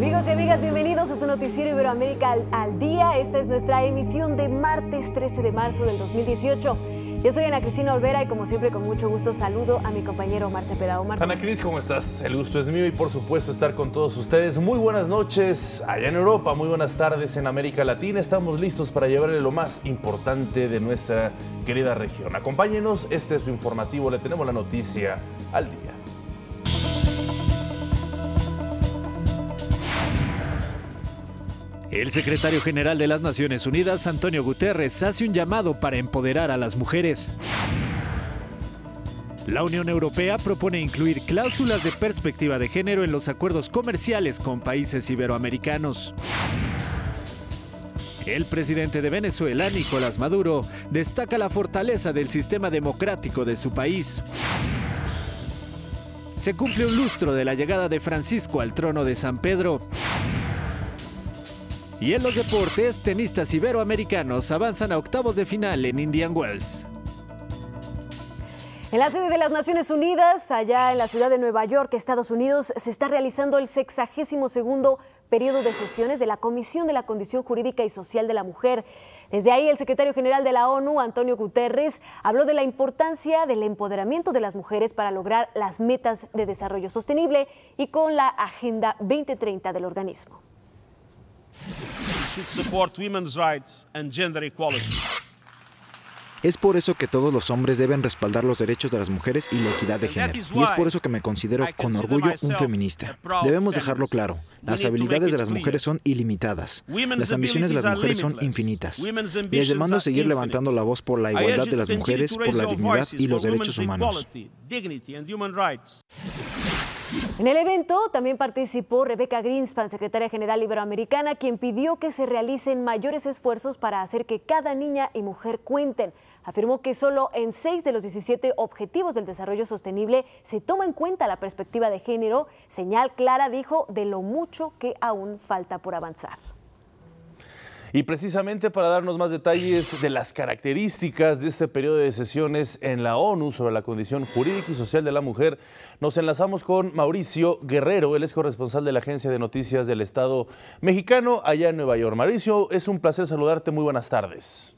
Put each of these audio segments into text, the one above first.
Amigos y amigas, bienvenidos a su noticiero Iberoamérica al día. Esta es nuestra emisión de martes 13 de marzo del 2018. Yo soy Ana Cristina Olvera y como siempre con mucho gusto saludo a mi compañero Omar Cepeda. Omar, Ana Cris, ¿cómo estás? El gusto es mío y por supuesto estar con todos ustedes. Muy buenas noches allá en Europa, muy buenas tardes en América Latina. Estamos listos para llevarle lo más importante de nuestra querida región. Acompáñenos, este es su informativo, le tenemos la noticia al día. El secretario general de las Naciones Unidas, Antonio Guterres, hace un llamado para empoderar a las mujeres. La Unión Europea propone incluir cláusulas de perspectiva de género en los acuerdos comerciales con países iberoamericanos. El presidente de Venezuela, Nicolás Maduro, destaca la fortaleza del sistema democrático de su país. Se cumple un lustro de la llegada de Francisco al trono de San Pedro. Y en los deportes, tenistas iberoamericanos avanzan a octavos de final en Indian Wells. En la sede de las Naciones Unidas, allá en la ciudad de Nueva York, Estados Unidos, se está realizando el 62º periodo de sesiones de la Comisión de la Condición Jurídica y Social de la Mujer. Desde ahí, el secretario general de la ONU, Antonio Guterres, habló de la importancia del empoderamiento de las mujeres para lograr las metas de desarrollo sostenible y con la Agenda 2030 del organismo. Es por eso que todos los hombres deben respaldar los derechos de las mujeres y la equidad de género. Y es por eso que me considero con orgullo un feminista. Debemos dejarlo claro. Las habilidades de las mujeres son ilimitadas. Las ambiciones de las mujeres son infinitas. Les demando seguir levantando la voz por la igualdad de las mujeres, por la dignidad y los derechos humanos. En el evento también participó Rebecca Greenspan, secretaria general iberoamericana, quien pidió que se realicen mayores esfuerzos para hacer que cada niña y mujer cuenten. Afirmó que solo en 6 de los 17 objetivos del desarrollo sostenible se toma en cuenta la perspectiva de género, señal clara, dijo, de lo mucho que aún falta por avanzar. Y precisamente para darnos más detalles de las características de este periodo de sesiones en la ONU sobre la condición jurídica y social de la mujer, nos enlazamos con Mauricio Guerrero, él es corresponsal de la Agencia de Noticias del Estado mexicano allá en Nueva York. Mauricio, es un placer saludarte, muy buenas tardes.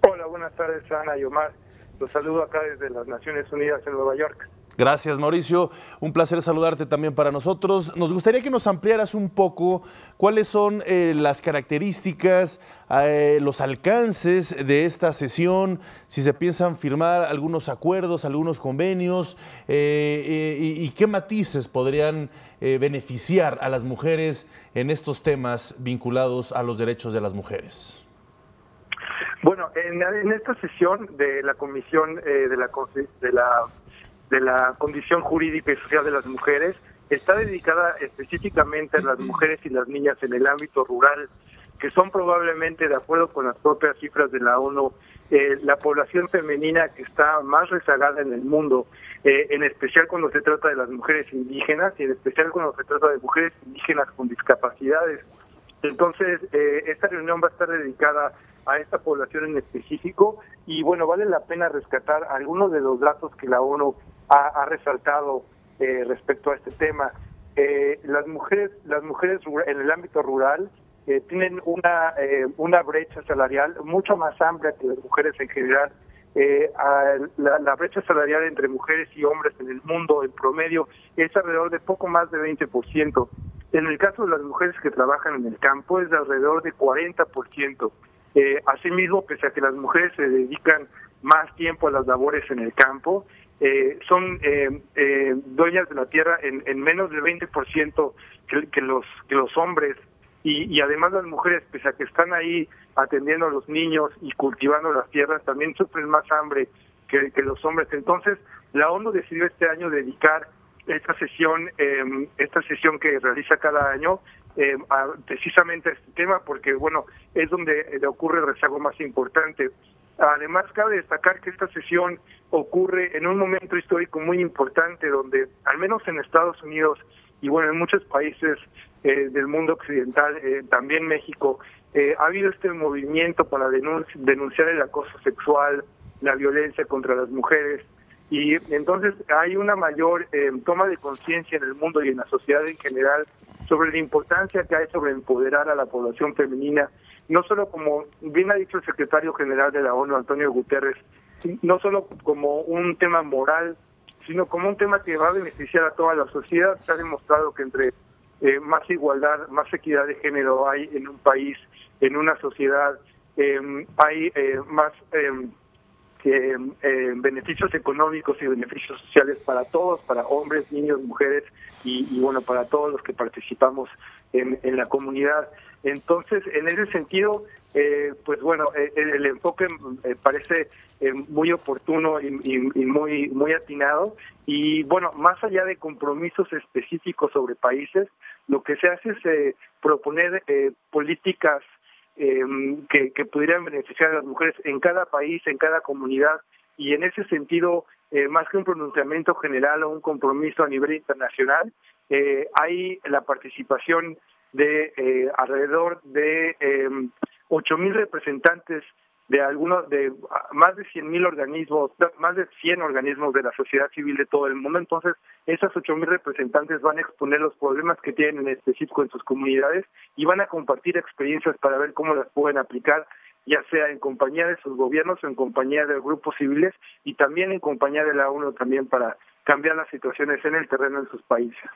Hola, buenas tardes, Ana y Omar. Los saludo acá desde las Naciones Unidas en Nueva York. Gracias, Mauricio. Un placer saludarte también para nosotros. Nos gustaría que nos ampliaras un poco cuáles son las características, los alcances de esta sesión, si se piensan firmar algunos acuerdos, algunos convenios y qué matices podrían beneficiar a las mujeres en estos temas vinculados a los derechos de las mujeres. Bueno, en esta sesión de la Comisión de la Condición Jurídica y Social de las Mujeres está dedicada específicamente a las mujeres y las niñas en el ámbito rural, que son probablemente, de acuerdo con las propias cifras de la ONU, la población femenina que está más rezagada en el mundo, en especial cuando se trata de las mujeres indígenas y en especial cuando se trata de mujeres indígenas con discapacidades. Entonces, esta reunión va a estar dedicada a esta población en específico y bueno, vale la pena rescatar algunos de los datos que la ONU ha resaltado respecto a este tema. Las mujeres en el ámbito rural tienen una brecha salarial mucho más amplia que las mujeres en general. La brecha salarial entre mujeres y hombres en el mundo en promedio es alrededor de poco más de 20%. En el caso de las mujeres que trabajan en el campo es de alrededor de 40%. Asimismo, pese a que las mujeres se dedican más tiempo a las labores en el campo, son dueñas de la tierra en menos del 20% que los hombres, y además las mujeres, pese a que están ahí atendiendo a los niños y cultivando las tierras, también sufren más hambre que los hombres. Entonces, la ONU decidió este año dedicar esta sesión que realiza cada año precisamente a este tema, porque bueno, es donde ocurre el rezago más importante. Además, cabe destacar que esta sesión ocurre en un momento histórico muy importante, donde, al menos en Estados Unidos y bueno, en muchos países del mundo occidental, también México, ha habido este movimiento para denunciar el acoso sexual, la violencia contra las mujeres, y entonces hay una mayor toma de conciencia en el mundo y en la sociedad en general sobre la importancia que hay sobre empoderar a la población femenina, no solo como bien ha dicho el secretario general de la ONU, Antonio Guterres, no solo como un tema moral, sino como un tema que va a beneficiar a toda la sociedad. Se ha demostrado que entre más igualdad, más equidad de género hay en un país, en una sociedad, hay más beneficios económicos y beneficios sociales para todos, para hombres, niños, mujeres y bueno, para todos los que participamos en la comunidad. Entonces, en ese sentido, pues bueno, el enfoque parece muy oportuno y muy atinado. Y bueno, más allá de compromisos específicos sobre países, lo que se hace es proponer políticas que pudieran beneficiar a las mujeres en cada país, en cada comunidad, y en ese sentido, más que un pronunciamiento general o un compromiso a nivel internacional, hay la participación de alrededor de 8,000 representantes de más de 100,000 organismos, más de 100 organismos de la sociedad civil de todo el mundo. Entonces, esas 8,000 representantes van a exponer los problemas que tienen en específico en sus comunidades y van a compartir experiencias para ver cómo las pueden aplicar, ya sea en compañía de sus gobiernos o en compañía de grupos civiles y también en compañía de la ONU también para cambiar las situaciones en el terreno en sus países.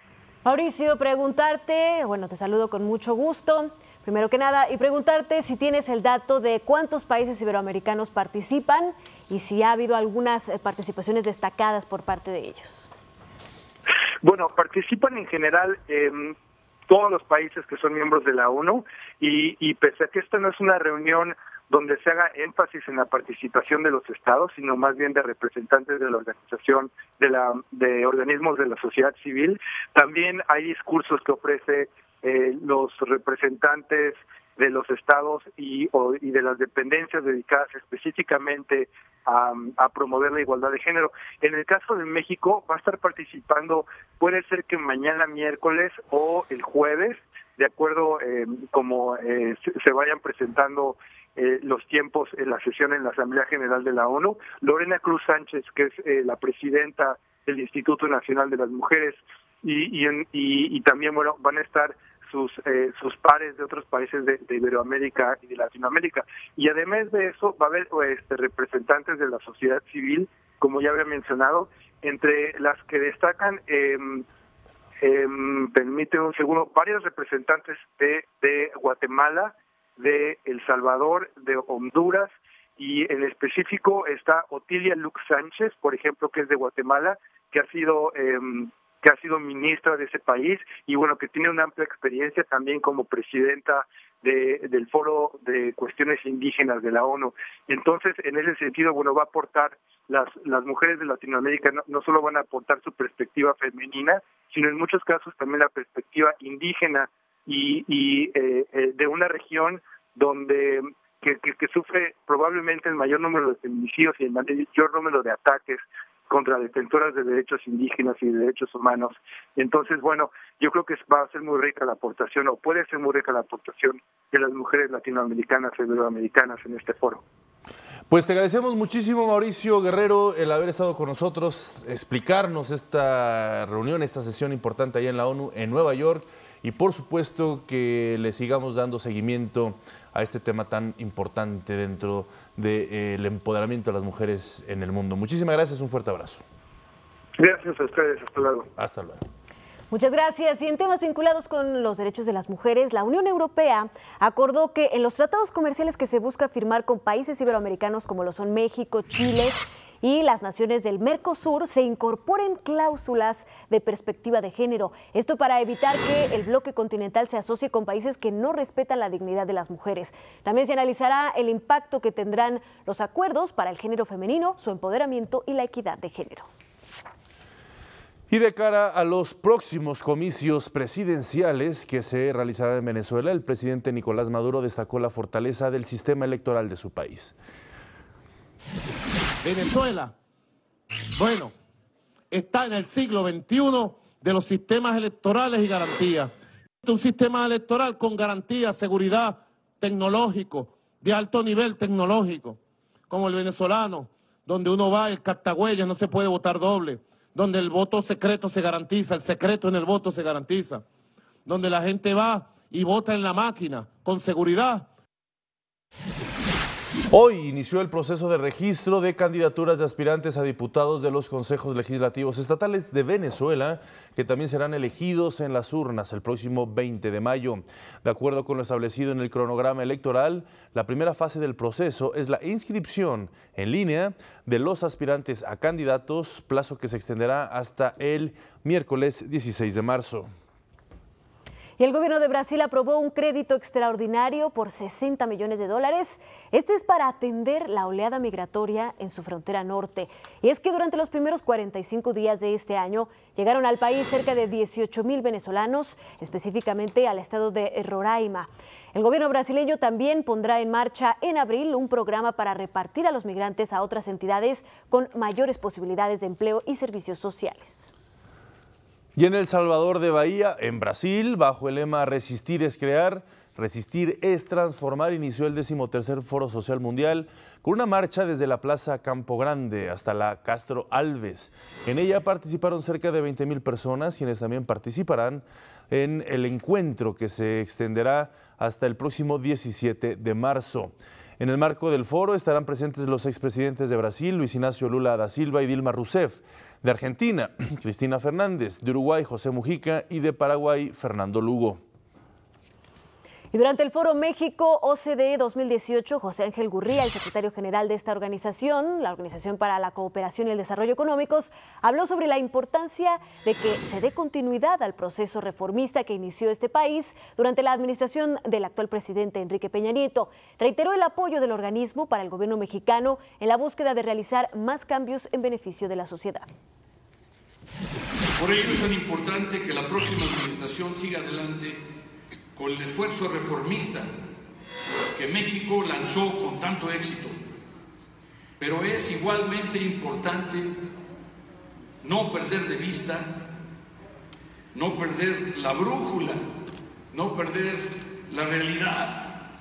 Mauricio, preguntarte, bueno, te saludo con mucho gusto, primero que nada, y preguntarte si tienes el dato de cuántos países iberoamericanos participan y si ha habido algunas participaciones destacadas por parte de ellos. Bueno, participan en general todos los países que son miembros de la ONU y pese a que esta no es una reunión donde se haga énfasis en la participación de los estados, sino más bien de representantes de la organización, de organismos de la sociedad civil. También hay discursos que ofrece los representantes de los estados y de las dependencias dedicadas específicamente a promover la igualdad de género. En el caso de México va a estar participando, puede ser que mañana miércoles o el jueves, de acuerdo como se vayan presentando los tiempos en la sesión en la Asamblea General de la ONU. Lorena Cruz Sánchez, que es la presidenta del Instituto Nacional de las Mujeres, y también bueno van a estar sus pares de otros países de Iberoamérica y de Latinoamérica. Y además de eso va a haber representantes de la sociedad civil, como ya había mencionado, entre las que destacan, permíteme un segundo, varios representantes de Guatemala, de El Salvador, de Honduras, y en específico está Otilia Lux Sánchez, por ejemplo, que es de Guatemala, que ha sido ministra de ese país y bueno, que tiene una amplia experiencia también como presidenta del Foro de Cuestiones Indígenas de la ONU. Entonces, en ese sentido, bueno, va a aportar las mujeres de Latinoamérica, no solo van a aportar su perspectiva femenina, sino en muchos casos también la perspectiva indígena y de una región donde que sufre probablemente el mayor número de feminicidios y el mayor número de ataques contra defensoras de derechos indígenas y de derechos humanos. Entonces, bueno, yo creo que va a ser muy rica la aportación, o puede ser muy rica la aportación de las mujeres latinoamericanas y iberoamericanas en este foro. Pues te agradecemos muchísimo, Mauricio Guerrero, el haber estado con nosotros, explicarnos esta reunión, esta sesión importante allá en la ONU en Nueva York, y por supuesto que le sigamos dando seguimiento a este tema tan importante dentro del empoderamiento de las mujeres en el mundo. Muchísimas gracias, un fuerte abrazo. Gracias a ustedes, hasta luego. Hasta luego. Muchas gracias. Y en temas vinculados con los derechos de las mujeres, la Unión Europea acordó que en los tratados comerciales que se busca firmar con países iberoamericanos como lo son México, Chile y las naciones del Mercosur se incorporen cláusulas de perspectiva de género. Esto para evitar que el bloque continental se asocie con países que no respetan la dignidad de las mujeres. También se analizará el impacto que tendrán los acuerdos para el género femenino, su empoderamiento y la equidad de género. Y de cara a los próximos comicios presidenciales que se realizarán en Venezuela, el presidente Nicolás Maduro destacó la fortaleza del sistema electoral de su país. Venezuela, bueno, está en el siglo XXI de los sistemas electorales y garantías. Un sistema electoral con garantía, seguridad, tecnológico, de alto nivel tecnológico, como el venezolano, donde uno va, el captahuellas, no se puede votar doble, donde el voto secreto se garantiza, el secreto en el voto se garantiza, donde la gente va y vota en la máquina, con seguridad. Hoy inició el proceso de registro de candidaturas de aspirantes a diputados de los consejos legislativos estatales de Venezuela, que también serán elegidos en las urnas el próximo 20 de mayo. De acuerdo con lo establecido en el cronograma electoral, la primera fase del proceso es la inscripción en línea de los aspirantes a candidatos, plazo que se extenderá hasta el miércoles 16 de marzo. Y el gobierno de Brasil aprobó un crédito extraordinario por $60 millones. Este es para atender la oleada migratoria en su frontera norte. Y es que durante los primeros 45 días de este año llegaron al país cerca de 18,000 venezolanos, específicamente al estado de Roraima. El gobierno brasileño también pondrá en marcha en abril un programa para repartir a los migrantes a otras entidades con mayores posibilidades de empleo y servicios sociales. Y en El Salvador de Bahía, en Brasil, bajo el lema Resistir es crear, resistir es transformar, inició el 13º Foro Social Mundial con una marcha desde la Plaza Campo Grande hasta la Castro Alves. En ella participaron cerca de 20,000 personas, quienes también participarán en el encuentro que se extenderá hasta el próximo 17 de marzo. En el marco del foro estarán presentes los expresidentes de Brasil, Luis Ignacio Lula da Silva y Dilma Rousseff; de Argentina, Cristina Fernández; de Uruguay, José Mujica; y de Paraguay, Fernando Lugo. Y durante el Foro México-OCDE 2018, José Ángel Gurría, el secretario general de esta organización, la Organización para la Cooperación y el Desarrollo Económicos, habló sobre la importancia de que se dé continuidad al proceso reformista que inició este país durante la administración del actual presidente Enrique Peña Nieto. Reiteró el apoyo del organismo para el gobierno mexicano en la búsqueda de realizar más cambios en beneficio de la sociedad. Por ello es tan importante que la próxima administración siga adelante con el esfuerzo reformista que México lanzó con tanto éxito. Pero es igualmente importante no perder de vista, no perder la brújula, no perder la realidad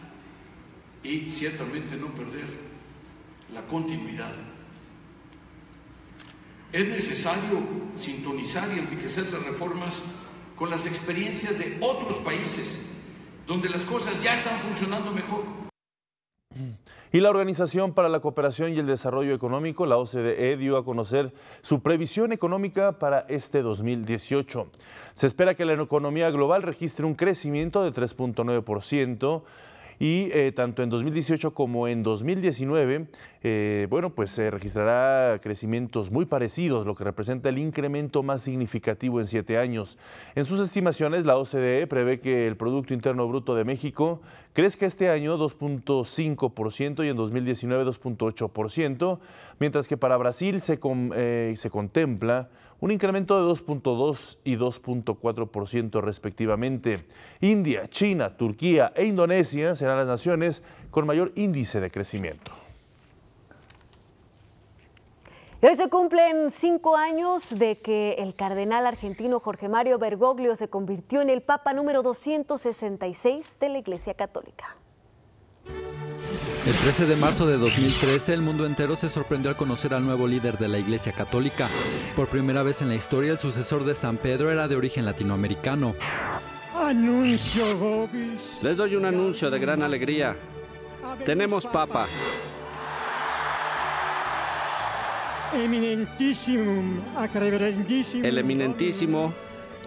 y ciertamente no perder la continuidad. Es necesario sintonizar y enriquecer las reformas con las experiencias de otros países donde las cosas ya están funcionando mejor. Y la Organización para la Cooperación y el Desarrollo Económico, la OCDE, dio a conocer su previsión económica para este 2018. Se espera que la economía global registre un crecimiento de 3.9%. Y tanto en 2018 como en 2019, se registrará crecimientos muy parecidos, lo que representa el incremento más significativo en 7 años. En sus estimaciones, la OCDE prevé que el Producto Interno Bruto de México crezca este año 2.5% y en 2019 2.8%, mientras que para Brasil se contempla un incremento de 2.2 y 2.4% respectivamente. India, China, Turquía e Indonesia serán las naciones con mayor índice de crecimiento. Y hoy se cumplen 5 años de que el cardenal argentino Jorge Mario Bergoglio se convirtió en el Papa número 266 de la Iglesia Católica. El 13 de marzo de 2013, el mundo entero se sorprendió al conocer al nuevo líder de la Iglesia Católica. Por primera vez en la historia, el sucesor de San Pedro era de origen latinoamericano. Anuncio vobis. Les doy un anuncio de gran alegría. Tenemos Papa. Eminentissimum, acreverendissimum. El eminentísimo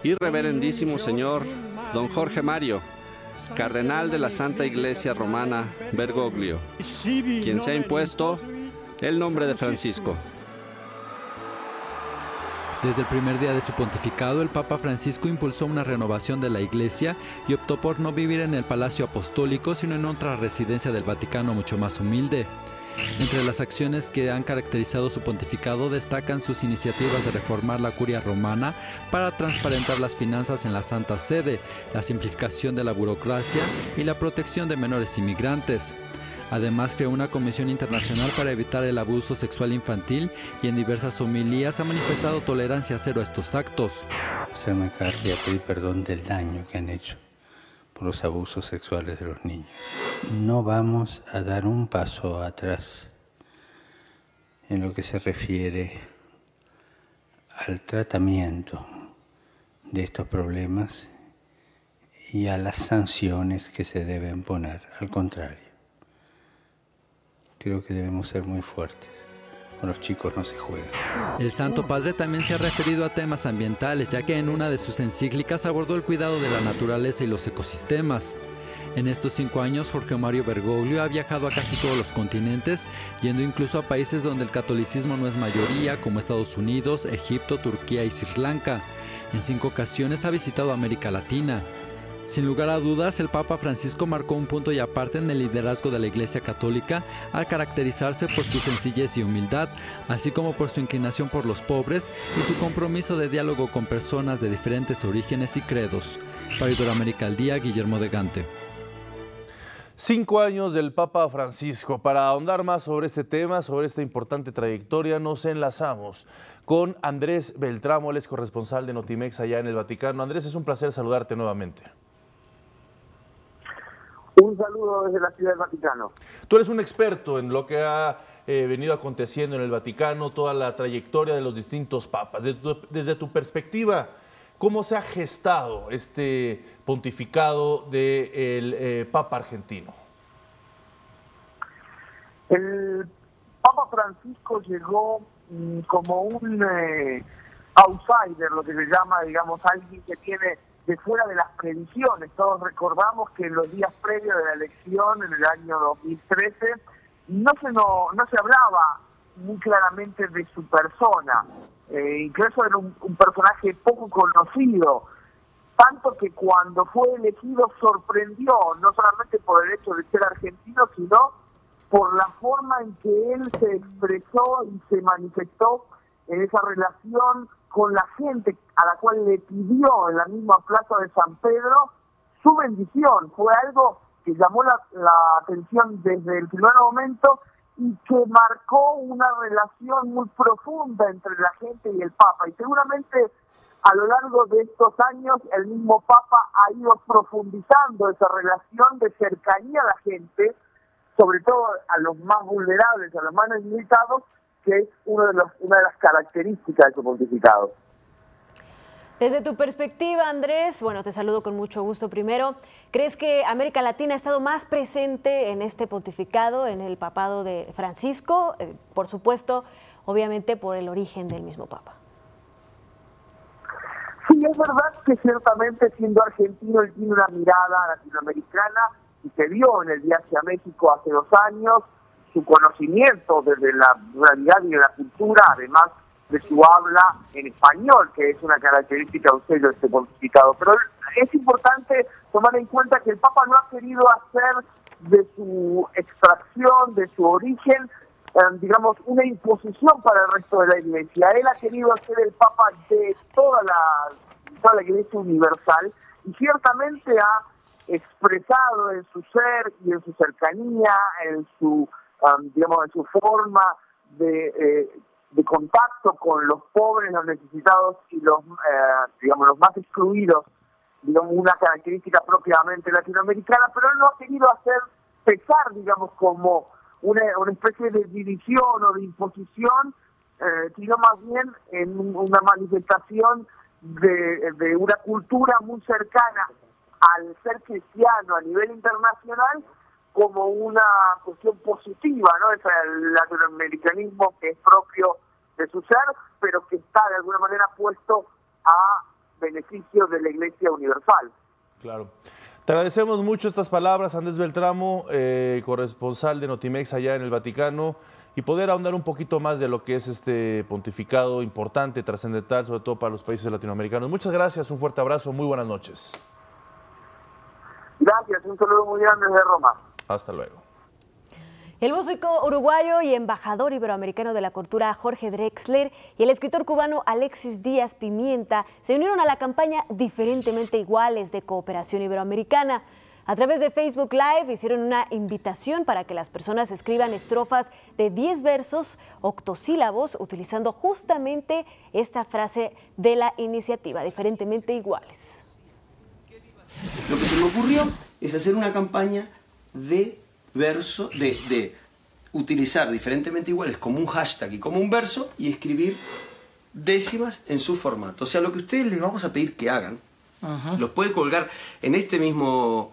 y reverendísimo señor don Jorge Mario, cardenal de la Santa Iglesia Romana Bergoglio, quien se ha impuesto el nombre de Francisco. Desde el primer día de su pontificado, el Papa Francisco impulsó una renovación de la Iglesia y optó por no vivir en el Palacio Apostólico, sino en otra residencia del Vaticano mucho más humilde. Entre las acciones que han caracterizado su pontificado destacan sus iniciativas de reformar la curia romana para transparentar las finanzas en la Santa Sede, la simplificación de la burocracia y la protección de menores inmigrantes. Además, creó una comisión internacional para evitar el abuso sexual infantil y en diversas homilías ha manifestado tolerancia cero a estos actos. Hacerme cargo y a pedir perdón del daño que han hecho por los abusos sexuales de los niños. No vamos a dar un paso atrás en lo que se refiere al tratamiento de estos problemas y a las sanciones que se deben poner. Al contrario, creo que debemos ser muy fuertes. Con los chicos no se juega. El Santo Padre también se ha referido a temas ambientales, ya que en una de sus encíclicas abordó el cuidado de la naturaleza y los ecosistemas. En estos 5 años, Jorge Mario Bergoglio ha viajado a casi todos los continentes, yendo incluso a países donde el catolicismo no es mayoría, como Estados Unidos, Egipto, Turquía y Sri Lanka. En 5 ocasiones ha visitado América Latina. Sin lugar a dudas, el Papa Francisco marcó un punto y aparte en el liderazgo de la Iglesia Católica al caracterizarse por su sencillez y humildad, así como por su inclinación por los pobres y su compromiso de diálogo con personas de diferentes orígenes y credos. Para Iberoamérica al Día, Guillermo de Gante. 5 años del Papa Francisco. Para ahondar más sobre este tema, sobre esta importante trayectoria, nos enlazamos con Andrés Beltramo, él es corresponsal de Notimex allá en el Vaticano. Andrés, es un placer saludarte nuevamente. Un saludo desde la Ciudad del Vaticano. Tú eres un experto en lo que ha venido aconteciendo en el Vaticano, toda la trayectoria de los distintos papas. Desde tu perspectiva, ¿cómo se ha gestado este pontificado del Papa argentino? El Papa Francisco llegó como un outsider, lo que se llama, digamos, alguien que tiene de fuera de las previsiones. Todos recordamos que en los días previos de la elección, en el año 2013, no se hablaba muy claramente de su persona. Incluso era un personaje poco conocido, tanto que cuando fue elegido sorprendió, no solamente por el hecho de ser argentino, sino por la forma en que él se expresó y se manifestó en esa relación con la gente a la cual le pidió en la misma plaza de San Pedro su bendición. Fue algo que llamó la atención desde el primer momento y que marcó una relación muy profunda entre la gente y el Papa. Y seguramente a lo largo de estos años el mismo Papa ha ido profundizando esa relación de cercanía a la gente, sobre todo a los más vulnerables, a los más necesitados, que es una de las características de su pontificado. Desde tu perspectiva, Andrés, bueno, te saludo con mucho gusto primero. ¿Crees que América Latina ha estado más presente en este pontificado, en el papado de Francisco? Por supuesto, obviamente por el origen del mismo Papa. Sí, es verdad que ciertamente siendo argentino él tiene una mirada latinoamericana y se vio en el viaje a México hace 2 años, su conocimiento desde la realidad y de la cultura, además de su habla en español, que es una característica un sello de este pontificado. Pero es importante tomar en cuenta que el Papa no ha querido hacer de su extracción, de su origen, digamos, una imposición para el resto de la Iglesia. Él ha querido ser el Papa de toda la Iglesia universal y ciertamente ha expresado en su ser y en su cercanía, en su digamos, en su forma de contacto con los pobres, los necesitados y los más excluidos, digamos, una característica propiamente latinoamericana, pero él no ha querido hacer pesar, digamos, como una especie de división o de imposición, sino más bien en una manifestación de una cultura muy cercana al ser cristiano a nivel internacional, como una cuestión positiva, ¿no? Es el latinoamericanismo que es propio de su ser, pero que está de alguna manera puesto a beneficio de la Iglesia universal. Claro. Te agradecemos mucho estas palabras, Andrés Beltramo, corresponsal de Notimex allá en el Vaticano, y poder ahondar un poquito más de lo que es este pontificado importante, trascendental, sobre todo para los países latinoamericanos. Muchas gracias, un fuerte abrazo, muy buenas noches. Gracias, un saludo muy grande desde Roma. Hasta luego. El músico uruguayo y embajador iberoamericano de la cultura Jorge Drexler y el escritor cubano Alexis Díaz Pimienta se unieron a la campaña Diferentemente Iguales de Cooperación Iberoamericana. A través de Facebook Live hicieron una invitación para que las personas escriban estrofas de 10 versos octosílabos utilizando justamente esta frase de la iniciativa, Diferentemente Iguales. Lo que se me ocurrió es hacer una campaña de verso, de utilizar Diferentemente Iguales como un hashtag y como un verso y escribir décimas en su formato. O sea, lo que ustedes les vamos a pedir que hagan Los puede colgar en este mismo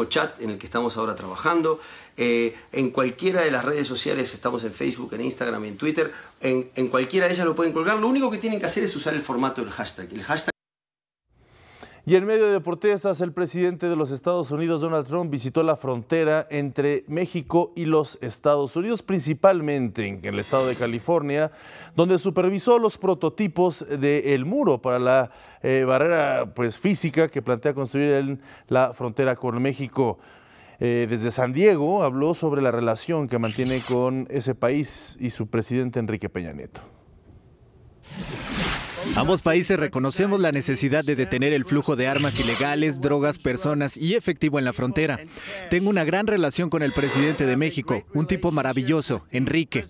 chat en el que estamos ahora trabajando, en cualquiera de las redes sociales, estamos en Facebook, en Instagram y en Twitter, en cualquiera de ellas lo pueden colgar. Lo único que tienen que hacer es usar el formato del hashtag. Y en medio de protestas, el presidente de los Estados Unidos, Donald Trump, visitó la frontera entre México y los Estados Unidos, principalmente en el estado de California, donde supervisó los prototipos del muro para la barrera física que plantea construir en la frontera con México. Desde San Diego habló sobre la relación que mantiene con ese país y su presidente Enrique Peña Nieto. Ambos países reconocemos la necesidad de detener el flujo de armas ilegales, drogas, personas y efectivo en la frontera. Tengo una gran relación con el presidente de México, un tipo maravilloso, Enrique.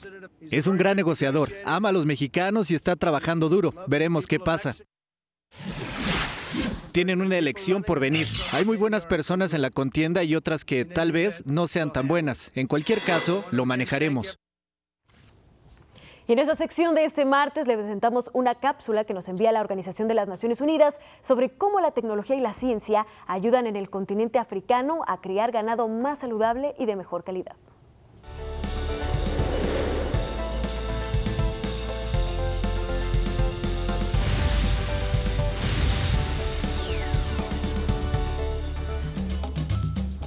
Es un gran negociador, ama a los mexicanos y está trabajando duro. Veremos qué pasa. Tienen una elección por venir. Hay muy buenas personas en la contienda y otras que tal vez no sean tan buenas. En cualquier caso, lo manejaremos. Y en esa sección de este martes le presentamos una cápsula que nos envía la Organización de las Naciones Unidas sobre cómo la tecnología y la ciencia ayudan en el continente africano a criar ganado más saludable y de mejor calidad.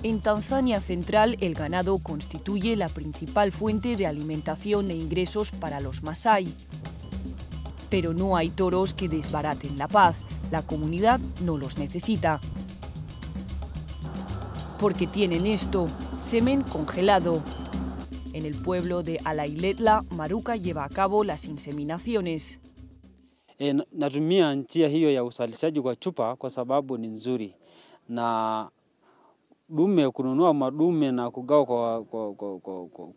En Tanzania Central, el ganado constituye la principal fuente de alimentación e ingresos para los masái. Pero no hay toros que desbaraten la paz. La comunidad no los necesita. Porque tienen esto, semen congelado. En el pueblo de Alailetla, Maruka lleva a cabo las inseminaciones. Natumia njia hiyo ya uzalishaji kwa chupa kwa sababu ni nzuri na dume kununua madume na kugawa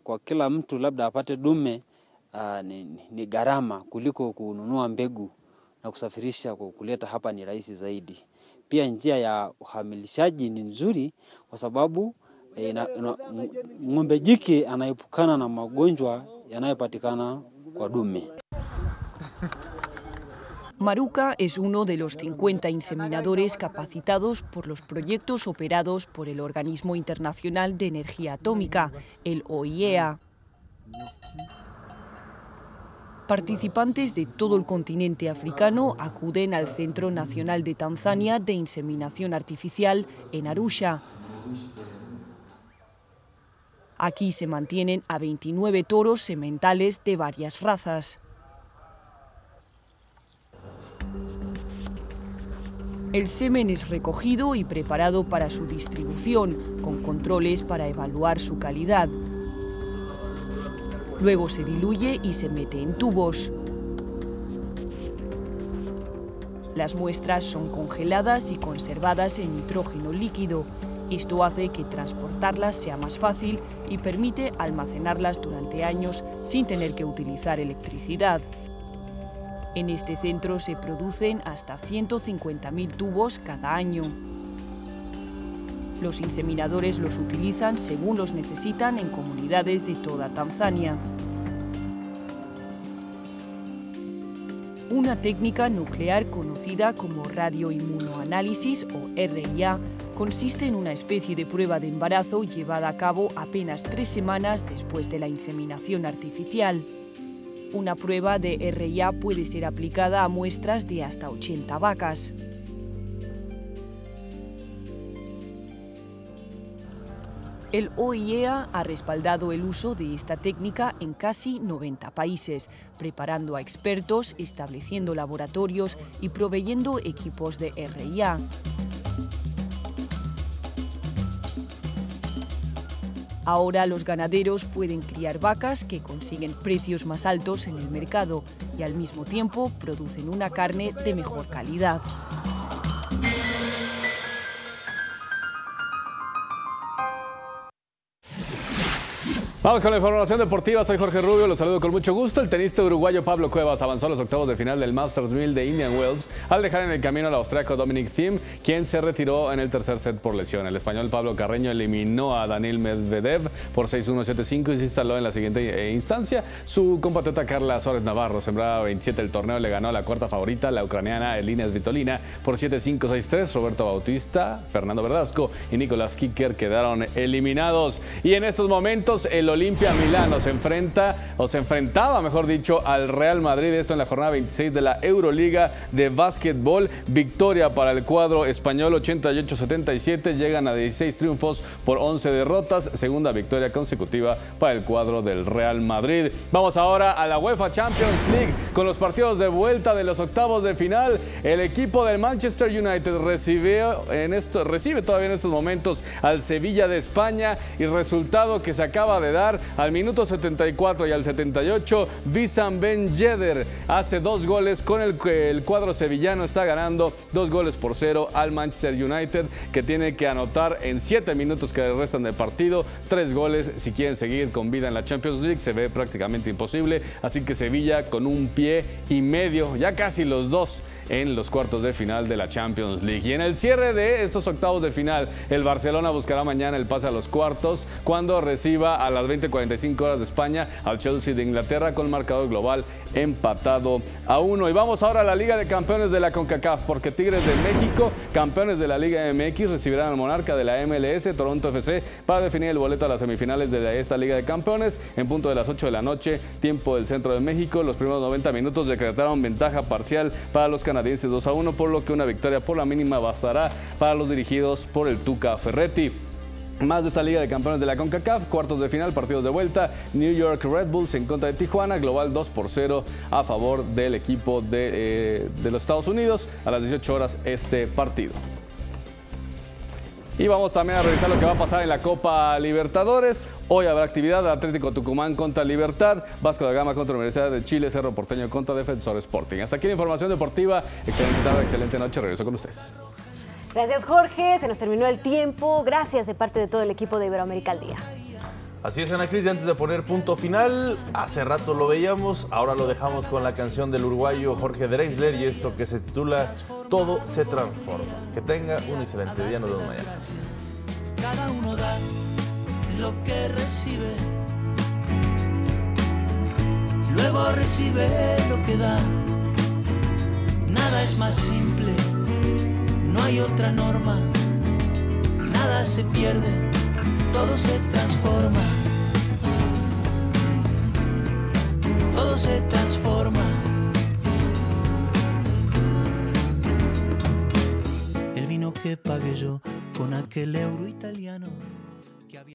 kwa kila mtu labda apate dume ni gharama kuliko kununua mbegu na kusafirisha kuleta hapa ni rahisi zaidi. Pia njia ya uhamilishaji ni nzuri kwa sababu ng'ombe jike anaepukana na magonjwa yanayopatikana kwa dume. Maruka es uno de los 50 inseminadores capacitados por los proyectos operados por el Organismo Internacional de Energía Atómica, el OIEA. Participantes de todo el continente africano acuden al Centro Nacional de Tanzania de Inseminación Artificial en Arusha. Aquí se mantienen a 29 toros sementales de varias razas. El semen es recogido y preparado para su distribución, con controles para evaluar su calidad. Luego se diluye y se mete en tubos. Las muestras son congeladas y conservadas en nitrógeno líquido. Esto hace que transportarlas sea más fácil y permite almacenarlas durante años sin tener que utilizar electricidad. En este centro se producen hasta 150.000 tubos cada año. Los inseminadores los utilizan según los necesitan en comunidades de toda Tanzania. Una técnica nuclear conocida como radioinmunoanálisis o RIA consiste en una especie de prueba de embarazo llevada a cabo apenas 3 semanas después de la inseminación artificial. Una prueba de RIA puede ser aplicada a muestras de hasta 80 vacas. El OIEA ha respaldado el uso de esta técnica en casi 90 países, preparando a expertos, estableciendo laboratorios y proveyendo equipos de RIA. Ahora los ganaderos pueden criar vacas que consiguen precios más altos en el mercado y al mismo tiempo producen una carne de mejor calidad. Vamos con la información deportiva, soy Jorge Rubio, los saludo con mucho gusto. El tenista uruguayo Pablo Cuevas avanzó a los octavos de final del Masters 1000 de Indian Wells al dejar en el camino al austriaco Dominic Thiem, quien se retiró en el tercer set por lesión. El español Pablo Carreño eliminó a Daniil Medvedev por 6-1, 7-5 y se instaló en la siguiente instancia. Su compatriota Carla Suárez Navarro, sembrada 27 del torneo, le ganó a la cuarta favorita, la ucraniana Elina Svitolina, por 7-5, 6-3. Roberto Bautista, Fernando Verdasco y Nicolás Kicker quedaron eliminados. Y en estos momentos el Olimpia Milano se enfrentaba, mejor dicho, al Real Madrid, esto en la jornada 26 de la Euroliga de básquetbol. Victoria para el cuadro español, 88-77, llegan a 16 triunfos por 11 derrotas, segunda victoria consecutiva para el cuadro del Real Madrid. Vamos ahora a la UEFA Champions League con los partidos de vuelta de los octavos de final. El equipo del Manchester United recibe todavía en estos momentos al Sevilla de España, y resultado que se acaba de dar al minuto 74 y al 78. Wissam Ben Yedder hace 2 goles con el cuadro sevillano, está ganando 2-0 al Manchester United, que tiene que anotar en 7 minutos que le restan del partido 3 goles si quieren seguir con vida en la Champions League. Se ve prácticamente imposible, así que Sevilla con un pie y medio, ya casi los dos, en los cuartos de final de la Champions League. Y en el cierre de estos octavos de final, el Barcelona buscará mañana el pase a los cuartos cuando reciba a las 20:45 horas de España al Chelsea de Inglaterra, con marcador global empatado a 1. Y vamos ahora a la Liga de Campeones de la CONCACAF, porque Tigres de México, campeones de la Liga MX, recibirán al monarca de la MLS, Toronto FC, para definir el boleto a las semifinales de esta Liga de Campeones en punto de las 8 de la noche, tiempo del centro de México. Los primeros 90 minutos decretaron ventaja parcial para los canadienses 2-1, por lo que una victoria por la mínima bastará para los dirigidos por el Tuca Ferretti. Más de esta Liga de Campeones de la CONCACAF, cuartos de final, partidos de vuelta. New York Red Bulls en contra de Tijuana, global 2-0 a favor del equipo de los Estados Unidos. A las 18 horas este partido. Y vamos también a revisar lo que va a pasar en la Copa Libertadores. Hoy habrá actividad de Atlético Tucumán contra Libertad, Vasco da Gama contra Universidad de Chile, Cerro Porteño contra Defensor Sporting. Hasta aquí la información deportiva. Excelente tarde, excelente noche. Regreso con ustedes. Gracias, Jorge. Se nos terminó el tiempo. Gracias de parte de todo el equipo de Iberoamérica al Día. Así es, Ana Cris, y antes de poner punto final, hace rato lo veíamos, ahora lo dejamos con la canción del uruguayo Jorge Drexler y esto que se titula Todo se transforma. Que tenga un excelente día, nos vemos mañana. Cada uno da lo que recibe, luego recibe lo que da. Nada es más simple, no hay otra norma, nada se pierde, todo se transforma, todo se transforma. El vino que pagué yo con aquel euro italiano.